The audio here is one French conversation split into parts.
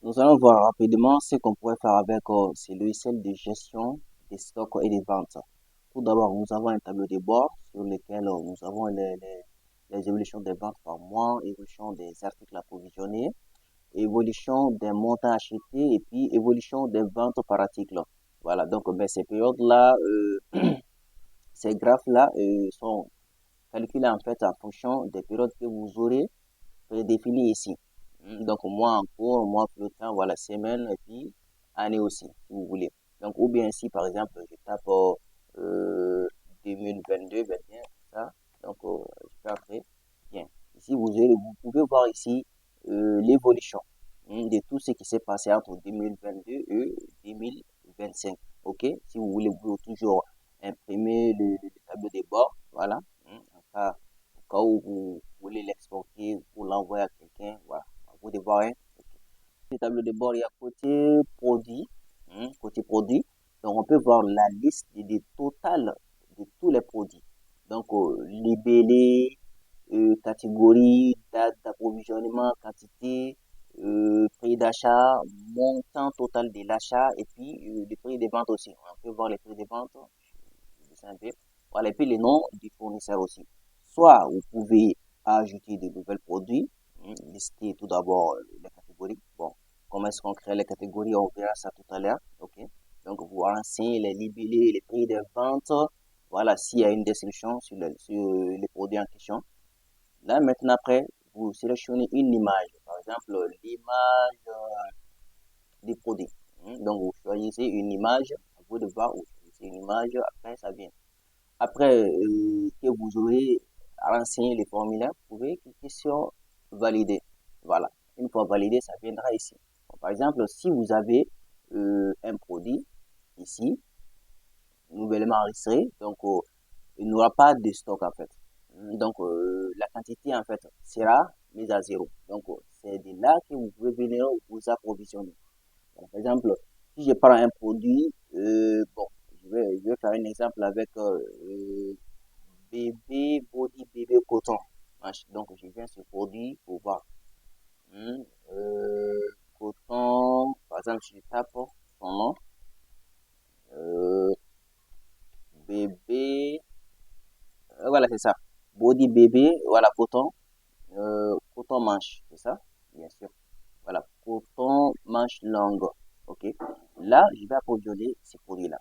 Nous allons voir rapidement ce qu'on pourrait faire avec ces logiciels de gestion des stocks et des ventes. Tout d'abord, nous avons un tableau de bord sur lequel nous avons les évolutions des ventes par mois, évolution des articles approvisionnés, évolution des montants achetés et puis évolution des ventes par article. Voilà, donc ces périodes-là, ces graphes-là sont calculés en fait en fonction des périodes que vous aurez prédéfinies ici. Donc, mois en cours, mois flottant, voilà, semaine et puis année aussi, si vous voulez. Donc, ou bien si, par exemple, je tape 2022, ben bien, ça. Donc, je fais après. Bien. Ici, vous pouvez voir ici l'évolution de tout ce qui s'est passé entre 2022 et 2025. OK? Si vous voulez, vous pouvez toujours imprimer le tableau de bord. Voilà. Au cas où vous voulez l'exporter pour l'envoyer à quelqu'un. Voilà. Vous devez voir, hein. OK. Le tableau de bord, il y a côté produit. Côté produit. Donc, on peut voir la liste des totales de tous les produits. Donc, libellé, catégorie, date d'approvisionnement, quantité, prix d'achat, montant total de l'achat et puis le prix de vente aussi. On peut voir les prix de vente. Je descends un peu. Voilà, et puis les noms du fournisseur aussi. Soit vous pouvez ajouter de nouveaux produits, lister tout d'abord les catégories. Bon, comment est-ce qu'on crée les catégories? On verra ça tout à l'heure. OK. Donc, vous renseignez les libellés, les prix de vente. Voilà, s'il y a une description sur les produits en question. Là, maintenant, après, vous sélectionnez une image. Par exemple, l'image des produits. Donc, vous choisissez une image. À vous de voir, vous choisissez une image. Après, ça vient. Après que vous aurez renseigné les formulaires, vous pouvez cliquer sur valider. Voilà. Une fois validé, ça viendra ici. Bon, par exemple, si vous avez un produit ici, nouvellement enregistré, donc il n'y aura pas de stock en fait. Donc la quantité en fait sera mise à zéro. Donc c'est de là que vous pouvez venir vous approvisionner. Donc, par exemple, si je prends un produit, bon, je vais faire un exemple avec bébé body bébé coton. Donc je viens sur produit pour voir. Hmm, Coton, par exemple, si je tape son nom, euh, bébé, voilà c'est ça. Body bébé, voilà coton. Coton manche, c'est ça? Bien sûr. Voilà, coton manche longue. OK. Là, je vais approvisionner ces produits-là.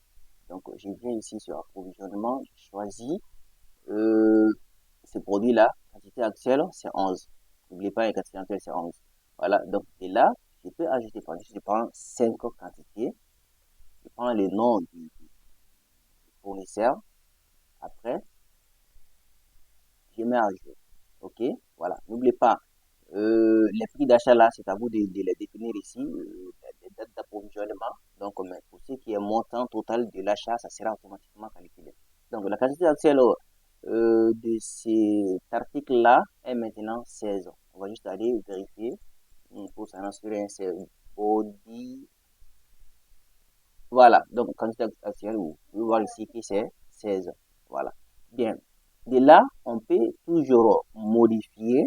Donc, je viens ici sur approvisionnement, je choisis euh, ces produits-là. Quantité actuelle, c'est 11. N'oubliez pas, la quantité actuelle, c'est 11. Voilà, donc, et là, je peux ajouter, par exemple, je prends 5 quantités. Je prends le nom du fournisseur. Après, je mets à jour. OK. Voilà, n'oubliez pas, les prix d'achat là, c'est à vous de les définir ici, les dates d'approvisionnement. Donc, mais pour ce qui est montant total de l'achat, ça sera automatiquement calculé. Donc, la quantité actuelle de cet article-là est maintenant 16. On va juste aller vérifier pour s'en assurer. C'est body. Voilà. Donc, quantité actuelle, vous pouvez voir ici que c'est 16. Voilà. Bien. De là, on peut toujours modifier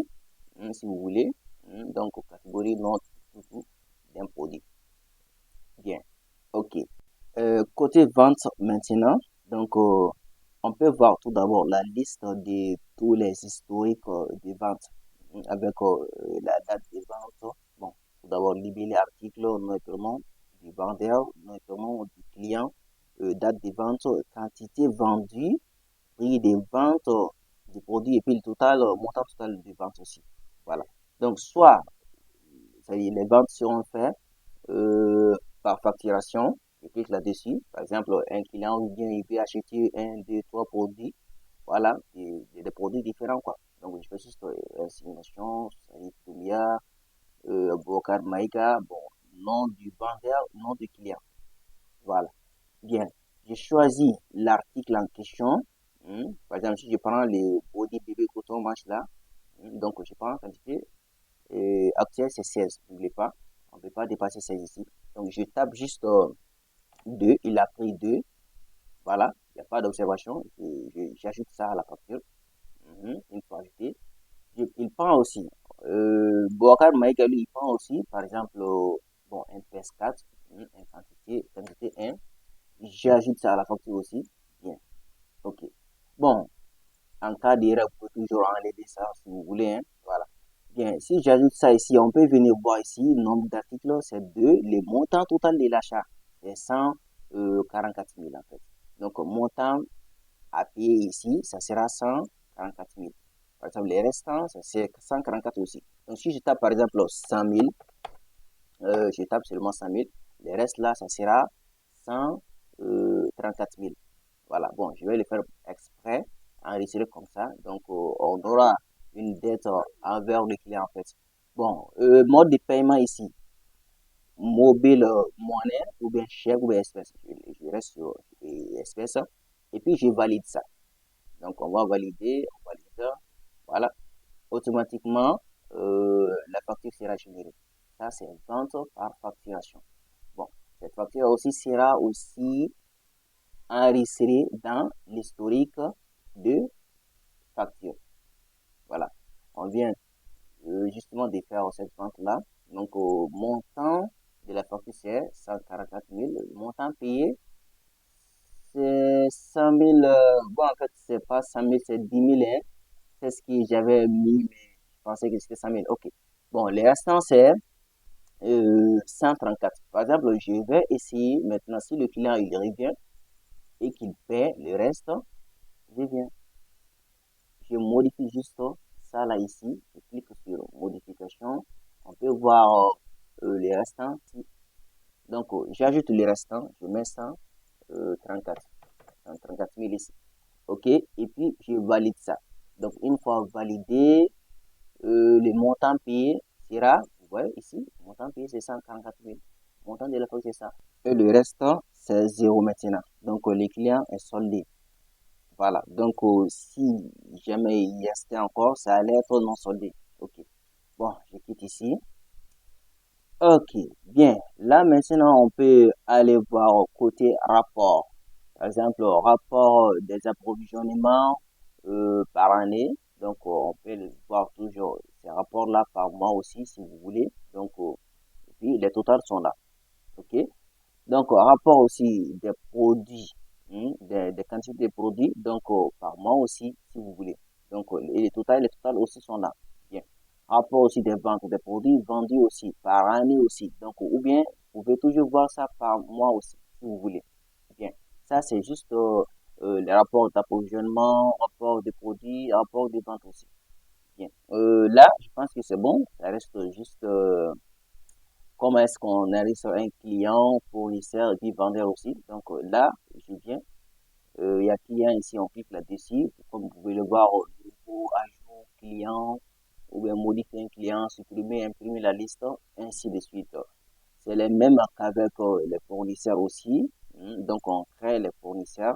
si vous voulez. Donc, catégorie non tout d'un produit. Bien. OK. Côté vente maintenant, donc, on peut voir tout d'abord la liste de tous les historiques de vente avec la date de vente. Bon, tout d'abord, libellé article, notamment du vendeur, notamment du client, date de vente, quantité vendue, prix de vente du produit et puis le total, montant total de vente aussi. Voilà. Donc, soit, c'est-à-dire les ventes seront faites par facturation. Je clique là-dessus. Par exemple, un client vient, il veut acheter un, deux, trois produits. Voilà, des produits différents, quoi. Donc, je fais juste insignation, c'est-à-dire Tulia, Bokar Maïga, bon, nom du vendeur, nom du client. Voilà. Bien. Je choisis l'article en question. Par exemple, si je prends les body bébé coton manche là, donc je prends la quantité actuelle, c'est 16. N'oubliez pas, on ne peut pas dépasser 16 ici. Donc, je tape juste 2. Il a pris 2. Voilà, il n'y a pas d'observation. J'ajoute ça à la facture. Une fois ajouté. Il prend aussi. Bokar Maïga, lui, il prend aussi, par exemple, bon, un PS4, quantité 1. J'ajoute ça à la facture aussi. Bien, ok. Bon, en cas d'erreur, vous pouvez toujours enlever ça si vous voulez, hein. Voilà. Bien, si j'ajoute ça ici, on peut venir voir ici, nombre d'articles, c'est 2. Le montant total de l'achat, c'est 144 000 en fait. Donc, montant à payer ici, ça sera 144 000. Par exemple, les restants, c'est 144 aussi. Donc, si je tape par exemple 100 000, je tape seulement 100 000. Le reste là, ça sera 134 000. Voilà, bon, je vais le faire exprès, enregistrer comme ça. Donc, on aura une dette envers le client en fait. Bon, mode de paiement ici, mobile monnaie ou bien chèque ou bien espèce. Je reste sur espèce et puis je valide ça. Donc, on va valider, on valide, voilà. Automatiquement, la facture sera générée. Ça, c'est vente par facturation. Bon, cette facture aussi sera aussi enregistrée dans l'historique de facture. Voilà. On vient justement de faire cette vente-là. Donc, au montant de la facture, c'est 144 000. Le montant payé, c'est 100 000. Bon, en fait, c'est pas 100 000, c'est 10 000. Hein. C'est ce que j'avais mis, mais je pensais que c'était 100 000. OK. Bon, les restants, c'est 134. Par exemple, je vais essayer maintenant, si le client il revient et qu'il paie le reste, je viens. Je modifie juste ça là ici. Je clique sur modification. On peut voir les restants. Donc, j'ajoute les restants. Je mets 134. 134 000 ici. OK. Et puis, je valide ça. Donc, une fois validé, le montant payé sera, vous voyez ici, le montant payé c'est 144 000. Le montant de la facture c'est ça. Et le restant, c'est 0 maintenant. Donc, les clients est soldé. Voilà. Donc, si jamais il restait encore, ça allait être non soldé. OK. Bon, je quitte ici. OK. Bien. Là, maintenant, on peut aller voir côté rapport. Par exemple, rapport des approvisionnements par année. Donc, on peut le voir toujours ces rapports-là par mois aussi, si vous voulez. Donc, et puis les totals sont là. OK? Donc, rapport aussi des produits, des quantités de produits, donc par mois aussi, si vous voulez. Donc, et les totals aussi sont là. Bien. Rapport aussi des ventes des produits vendus aussi, par année aussi. Donc, ou bien, vous pouvez toujours voir ça par mois aussi, si vous voulez. Bien. Ça, c'est juste les rapports d'approvisionnement, rapport des produits, rapport des ventes aussi. Bien. Là, je pense que c'est bon. Ça reste juste comment est-ce qu'on arrive sur un client, fournisseur et puis vendeur aussi. Donc là, je viens. Il y a client ici, on clique là-dessus. Comme vous pouvez le voir, nouveau, ajout, client, ou bien modifier un client, supprimer, imprimer la liste, ainsi de suite. C'est les mêmes qu'avec les fournisseurs aussi. Donc on crée les fournisseurs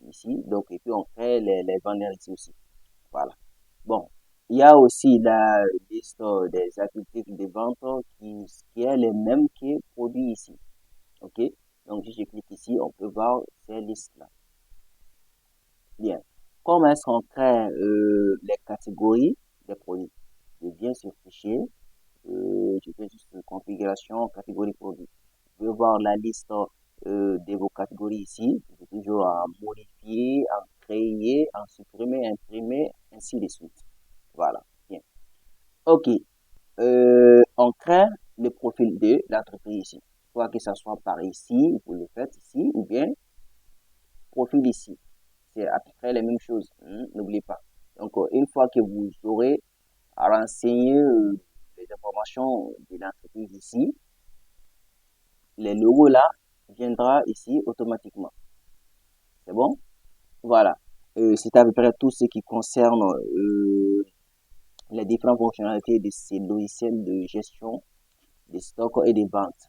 ici. Donc et puis on crée les vendeurs ici aussi. Voilà. Bon, il y a aussi la liste des articles de vente qui est les mêmes que produits ici. OK? Donc, si je clique ici, on peut voir ces listes-là. Bien. Comment est-ce qu'on crée les catégories des produits? Je viens sur fichier, je viens juste sur configuration, catégorie produits. Vous pouvez voir la liste de vos catégories ici. Vous pouvez toujours en modifier, en créer, en supprimer, imprimer, ainsi de suite. Voilà. Bien. OK. On crée le profil de l'entreprise ici. Soit que ça soit par ici, vous le faites ici, ou bien profil ici. C'est à peu près les mêmes choses. N'oubliez pas. Donc, une fois que vous aurez renseigné les informations de l'entreprise ici, les logos là viendra ici automatiquement. C'est bon? Voilà. C'est à peu près tout ce qui concerne les différentes fonctionnalités de ces logiciels de gestion des stocks et des ventes.